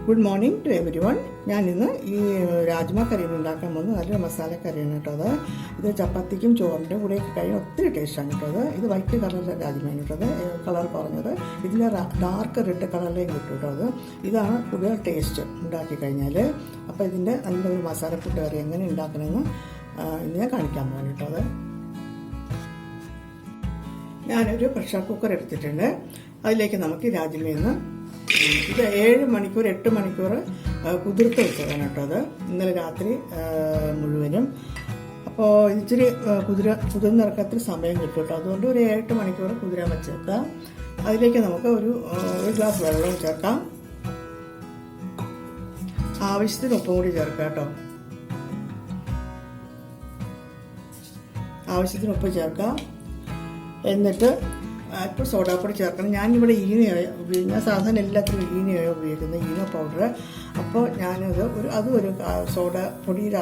Good morning to everyone. ഞാനിന്ന് ഈ രാജ്മ കറിയാണ് ഉണ്ടാക്കാൻ പോകുന്നത്. നല്ലൊരു മസാലക്കറിയാണ് കേട്ടോ. ഇത് ചപ്പാത്തിക്കും ചോറിൻ്റെ കൂടെയൊക്കെ കഴിയാൻ ഒത്തിരി ടേസ്റ്റാണ് കേട്ടോ. ഇത് വൈറ്റ് കളറിലെ രാജ്മയാണ് കേട്ടോ. കളർ കുറഞ്ഞത് ഇതിൽ ഡാർക്ക് റെഡ് കളറിലേക്ക് കിട്ടും കേട്ടോ. ഇതാണ് കൂടുതൽ ടേസ്റ്റ് ഉണ്ടാക്കി കഴിഞ്ഞാൽ. അപ്പോൾ ഇതിൻ്റെ നല്ലൊരു മസാലക്കൂട്ട് കറി എങ്ങനെ ഉണ്ടാക്കണമെന്ന് ഇന്ന് ഞാൻ കാണിക്കാൻ പോകുന്നു കേട്ടോ. ഞാനൊരു പ്രഷർ കുക്കർ എടുത്തിട്ടുണ്ട്. അതിലേക്ക് നമുക്ക് രാജ്മയിൽ നിന്ന് ഇത് 7 മണിക്കൂർ 8 മണിക്കൂർ കുതിർത്ത് വെച്ചതാണ് കേട്ടോ. അത് ഇന്നലെ രാത്രി മുഴുവനും. അപ്പോൾ ഇച്ചിരി കുതിർന്നിറക്കത്തിൽ സമയം കിട്ടും കേട്ടോ. അതുകൊണ്ട് ഒരു 8 മണിക്കൂർ കുതിരാൻ വെച്ചേക്കാം. അതിലേക്ക് നമുക്ക് ഒരു ഗ്ലാസ് വെള്ളം ചേർക്കാം. ആവശ്യത്തിന് ഉപ്പും കൂടി ചേർക്കാം കേട്ടോ. ആവശ്യത്തിന് ഉപ്പ് ചേർക്കാം. എന്നിട്ട് ഇപ്പോൾ സോഡാപ്പൊടി ചേർക്കണം. ഞാനിവിടെ ഈനയാണ് ഉപയോഗിക്കുന്നത്. ഞാൻ സാധാരണ എല്ലാത്തിനും ഈനയാണ് ഉപയോഗിക്കുന്നത്, ഈനോ പൗഡർ. അപ്പോൾ ഞാനത് ഒരു സോഡ പൊടിയിൽ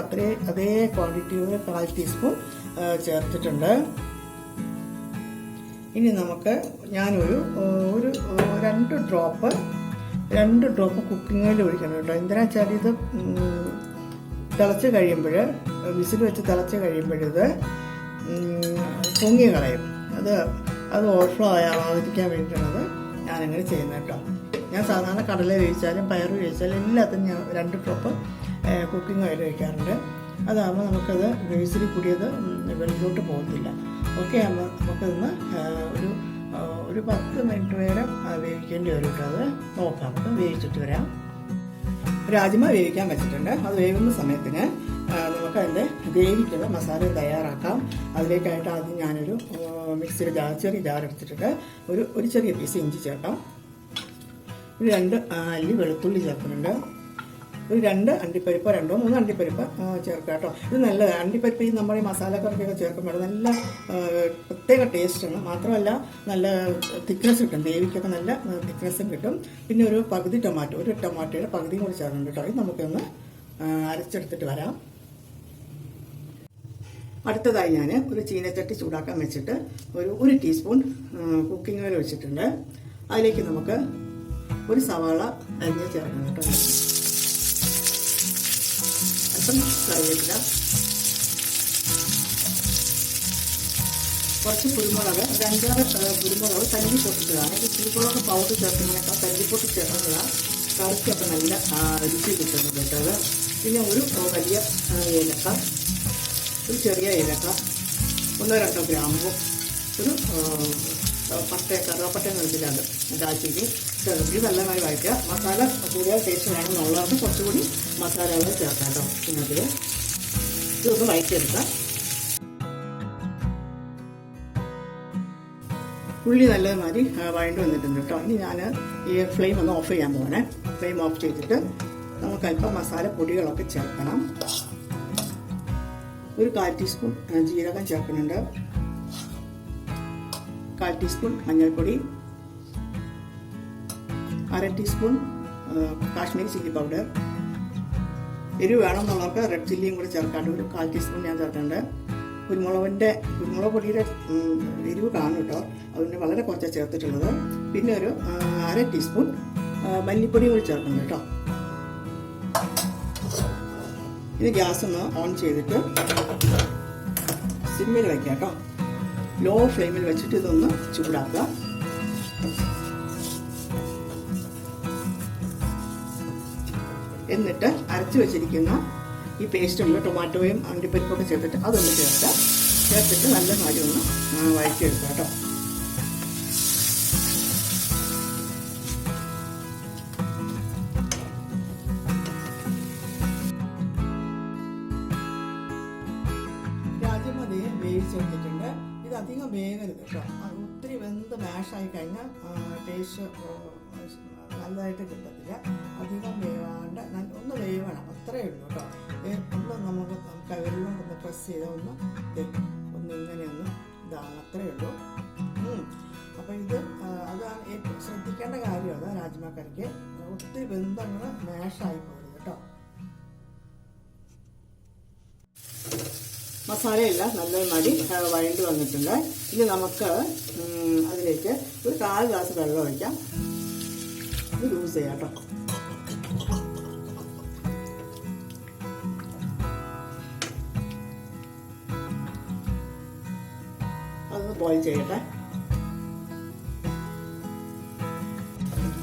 അതേ ക്വാണ്ടിറ്റി ഒരു 1/4 ടീസ്പൂൺ ചേർത്തിട്ടുണ്ട്. ഇനി നമുക്ക് ഞാനൊരു 2 ഡ്രോപ്പ് കുക്കിംഗ് ഓയിൽ ഒഴിക്കണം കേട്ടോ. എന്തിനാ വെച്ചാൽ ഇത് തിളച്ച് കഴിയുമ്പോൾ, വിസിൽ വെച്ച് തിളച്ച് കഴിയുമ്പോഴിത് പൊങ്ങി കളയും. അത് ഓവർഫ്ലോ ആവാതിരിക്കാൻ വേണ്ടിയിട്ടാണത് ഞാനങ്ങനെ ചെയ്യുന്നത് കേട്ടോ. ഞാൻ സാധാരണ കടല വേവിച്ചാലും പയർ വേവിച്ചാലും എല്ലാത്തിനും ഞാൻ 2 ഡ്രോപ്പ് കുക്കിംഗ് ഓയിൽ ഒഴിക്കാറുണ്ട്. അതാകുമ്പോൾ നമുക്കത് വേവിച്ചിൽ കൂടിയത് വെളിയിലോട്ട് പോകത്തില്ല. ഓക്കെ ആകുമ്പോൾ നമുക്കതൊന്ന് ഒരു 10 മിനിറ്റ് നേരം വേവിക്കേണ്ടി വരും കേട്ടോ. അത് നോക്കാം, നമുക്ക് വേവിച്ചിട്ട് വരാം. രാജ്മ വേവിക്കാൻ വെച്ചിട്ടുണ്ട്. അത് വേവുന്ന സമയത്തിന് നമുക്ക് അതിൻ്റെ ഗ്രേവിക്കുള്ള മസാല തയ്യാറാക്കാം. അതിലേക്കായിട്ട് ആദ്യം ഞാനൊരു മിക്സിയുടെ ചെറിയ ജാർ എടുത്തിട്ടുണ്ട്. ഒരു ചെറിയ പീസ് ഇഞ്ചി ചേർക്കാം. ഒരു 2 അല്ലി വെളുത്തുള്ളി ചേർക്കുന്നുണ്ട്. ഒരു 2 അണ്ടിപ്പരിപ്പ്, 2 3 അണ്ടിപ്പരിപ്പ് ചേർക്കാം കേട്ടോ. ഇത് നല്ലതാണ്. അണ്ടിപ്പരിപ്പ് ഈ നമ്മുടെ ഈ മസാലക്കറിക്കൊക്കെ ചേർക്കുമ്പോൾ നല്ല പ്രത്യേക ടേസ്റ്റാണ്. മാത്രമല്ല നല്ല തിക്നെസ് കിട്ടും, ഗ്രേവിക്കൊക്കെ നല്ല തിക്നെസ്സും കിട്ടും. പിന്നെ ഒരു ടൊമാറ്റോയുടെ പകുതിയും കൂടി ചേർക്കുന്നുണ്ട് കേട്ടോ. ഇത് നമുക്കൊന്ന് അരച്ചെടുത്തിട്ട് വരാം. അടുത്തതായി ഞാൻ ഒരു ചീനച്ചട്ടി ചൂടാക്കാൻ വെച്ചിട്ട് ഒരു ടീസ്പൂൺ കുക്കിംഗ് ഓയിൽ ഒഴിച്ചിട്ടുണ്ട്. അതിലേക്ക് നമുക്ക് ഒരു സവാള അരിഞ്ഞ് ചേർക്കണം കേട്ടോ. അല്പം കറിവേപ്പില, കുറച്ച് കുരുമുളക്, ഒരു 5-6 കുരുമുളക് തല്ലി പൊട്ടിച്ചതാണ്. ഈ കുരുമുളക് പൗഡർ ചേർക്കുന്നതിനേക്കാൾ തല്ലി പൊട്ടി ചേർക്കുന്നതാണ് കറിക്കൊക്കെ നല്ല രുചി കിട്ടുന്നത് കേട്ടത്. പിന്നെ ഒരു വലിയ ഏലക്ക, ഒരു ചെറിയ ഏലക്ക, 1-2 ഗ്രാമ്പു, ഒരു കറുവപ്പട്ട നിറത്തിലാണ് ദാൽച്ചിനി ചേർത്ത് നല്ലതായി വഴറ്റുക. മസാല കൂടുതൽ ടേസ്റ്റ് വേണമെന്നുള്ളവർക്ക് കുറച്ചുകൂടി മസാലകൾ ചേർക്കാം കേട്ടോ. പിന്നെ അതിൽ ഇതൊന്ന് വഴറ്റിയെടുക്കാം. ഉള്ളി നല്ലതുമാതിരി വഴണ്ട് വന്നിട്ടുണ്ട് കേട്ടോ. ഇനി ഞാൻ ഈ ഫ്ലെയിം ഒന്ന് ഓഫ് ചെയ്യാൻ പോകണേ. ഫ്ലെയിം ഓഫ് ചെയ്തിട്ട് നമുക്ക് അല്പം മസാല പൊടികളൊക്കെ ചേർക്കണം. ഒരു 1/4 ടീസ്പൂൺ ജീരകം ചേർക്കുന്നുണ്ട്. 1/4 ടീസ്പൂൺ മഞ്ഞൾപ്പൊടി, 1/2 ടീസ്പൂൺ കാശ്മീരി ചില്ലി പൗഡർ. എരിവ് വേണമെന്നുള്ളവർക്ക് റെഡ് ചില്ലിയും കൂടി ചേർക്കാണ്ട് ഒരു 1/4 ടീസ്പൂൺ ഞാൻ ചേർക്കുന്നുണ്ട്. കുരുമുളക് പൊടിയുടെ എരിവ് കാണും കേട്ടോ. അതുകൊണ്ട് വളരെ കുറച്ച് ചേർത്തിട്ടുള്ളത്. പിന്നെ ഒരു 1/2 ടീസ്പൂൺ മല്ലിപ്പൊടിയും കൂടി ചേർക്കുന്നുണ്ട് കേട്ടോ. ഇത് ഗ്യാസ് ഒന്ന് ഓൺ ചെയ്തിട്ട് സിമ്മിൽ വയ്ക്കുക കേട്ടോ. ലോ ഫ്ലെയിമിൽ വെച്ചിട്ട് ഇതൊന്ന് ചൂടാക്കുക. എന്നിട്ട് അരച്ചു വെച്ചിരിക്കുന്ന ഈ പേസ്റ്റുള്ള ടൊമാറ്റോയും അണ്ടിപ്പരിപ്പൊക്കെ ചേർത്തിട്ട് അതൊന്ന് ചേർത്തിട്ട് നല്ല കാര്യം ഒന്ന് വഴറ്റിയെടുക്കുക കേട്ടോ. വേവിച്ചെടുത്തിട്ടുണ്ട്. ഇത് അധികം വേഗരുത് കേട്ടോ. ഒത്തിരി വെന്ത് മാഷായി കഴിഞ്ഞാൽ ടേസ്റ്റ് നല്ലതായിട്ട് കിട്ടത്തില്ല. അധികം വേവാണ്ട് ഒന്ന് വേവണം, അത്രയേ ഉള്ളൂ കേട്ടോ. നമുക്ക് കവരിലും ഒന്ന് പ്രസ് ചെയ്ത് ഇങ്ങനെയൊന്ന് ഇതാണ്, അത്രയേ ഉള്ളൂ. അപ്പം ഇത് അതാണ് ഏറ്റവും ശ്രദ്ധിക്കേണ്ട കാര്യം. അതാണ് രാജ്മ കറിക്ക് ഒത്തിരി വെന്തങ്ങൾ മാഷായി പോകരുത് കേട്ടോ. മസാലയെല്ലാം നല്ലതുമാതിരി വഴണ്ട് വന്നിട്ടുണ്ട്. ഇനി നമുക്ക് അതിലേക്ക് ഒരു 1/4 ഗ്ലാസ് വെള്ളം ഒഴിക്കാം. ഇത് യൂസ് ചെയ്യാം കേട്ടോ. അതൊന്ന് ബോയിൽ ചെയ്യട്ടെ.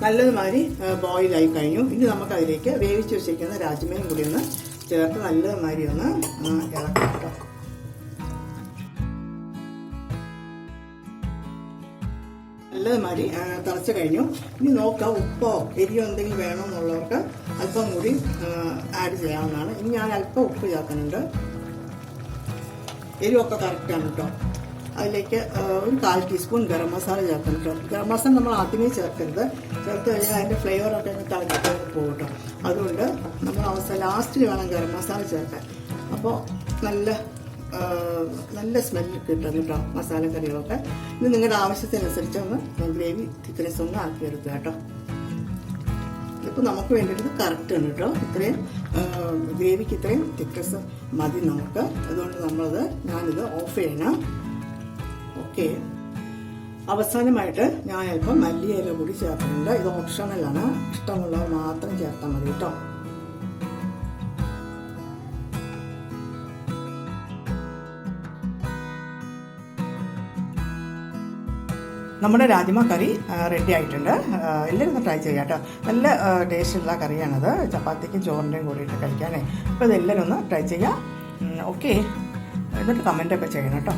നല്ലതുമാതിരി ബോയിലായി കഴിഞ്ഞു. ഇനി നമുക്ക് അതിലേക്ക് വേവിച്ച് വെച്ചിരിക്കുന്ന രാജ്മയും കൂടി ഒന്ന് ചേർത്ത് നല്ലതുമാതിരി ഒന്ന് ഇളക്കാം കേട്ടോ. നല്ലതുമാതിരി തിളച്ച് കഴിഞ്ഞു. ഇനി നോക്കാം ഉപ്പോ എരിയോ എന്തെങ്കിലും വേണമെന്നുള്ളവർക്ക് അല്പം കൂടി ആഡ് ചെയ്യാവുന്നതാണ്. ഇനി ഞാൻ അല്പം ഉപ്പ് ചേർക്കുന്നുണ്ട്. എരിവൊക്കെ കറക്റ്റാണ് കേട്ടോ. അതിലേക്ക് ഒരു 1/4 ടീസ്പൂൺ ഗരം മസാല ചേർക്കുന്നുണ്ട്. ഗരം മസാല നമ്മൾ ആദ്യമേ ചേർക്കരുത്. ചേർത്ത് കഴിഞ്ഞാൽ അതിൻ്റെ ഫ്ലേവറൊക്കെ തിളച്ചിട്ട് പോകും കേട്ടോ. അതുകൊണ്ട് നമ്മൾ ലാസ്റ്റിൽ വേണം ഗരം മസാല ചേർക്കാൻ. അപ്പോൾ നല്ല സ്മെല്ല് കിട്ടും കേട്ടോ മസാലക്കറികളൊക്കെ. ഇത് നിങ്ങളുടെ ആവശ്യത്തിനനുസരിച്ച് ഒന്ന് ഗ്രേവി തിക്നെസ് ഒന്ന് ആക്കി എടുക്കുക കേട്ടോ. ഇതിപ്പോൾ നമുക്ക് വേണ്ടിയിട്ട് കറക്റ്റ് ആണ് കേട്ടോ. ഇത്രയും ഗ്രേവിക്ക് ഇത്രയും തിക്നെസ് മതി നമുക്ക്. അതുകൊണ്ട് ഞാനിത് ഓഫ് ചെയ്യണം. ഓക്കെ. അവസാനമായിട്ട് ഞാൻ അല്പം മല്ലിയില കൂടി ചേർക്കുന്നുണ്ട്. ഇത് ഓപ്ഷണലാണ്. ഇഷ്ടമുള്ളവർ മാത്രം ചേർത്താൽ മതി കേട്ടോ. നമ്മുടെ രാജ്മ കറി റെഡി ആയിട്ടുണ്ട്. എല്ലാവരും ഒന്ന് ട്രൈ ചെയ്യാം കേട്ടോ. നല്ല ടേസ്റ്റുള്ള കറിയാണത്. ചപ്പാത്തിക്കും ചോറിൻ്റെയും കൂടിയിട്ട് കഴിക്കാനേ. അപ്പോൾ ഇതെല്ലാവരും ഒന്ന് ട്രൈ ചെയ്യാം. ഓക്കെ. എന്നിട്ട് കമൻറ്റൊക്കെ ചെയ്യണം കേട്ടോ.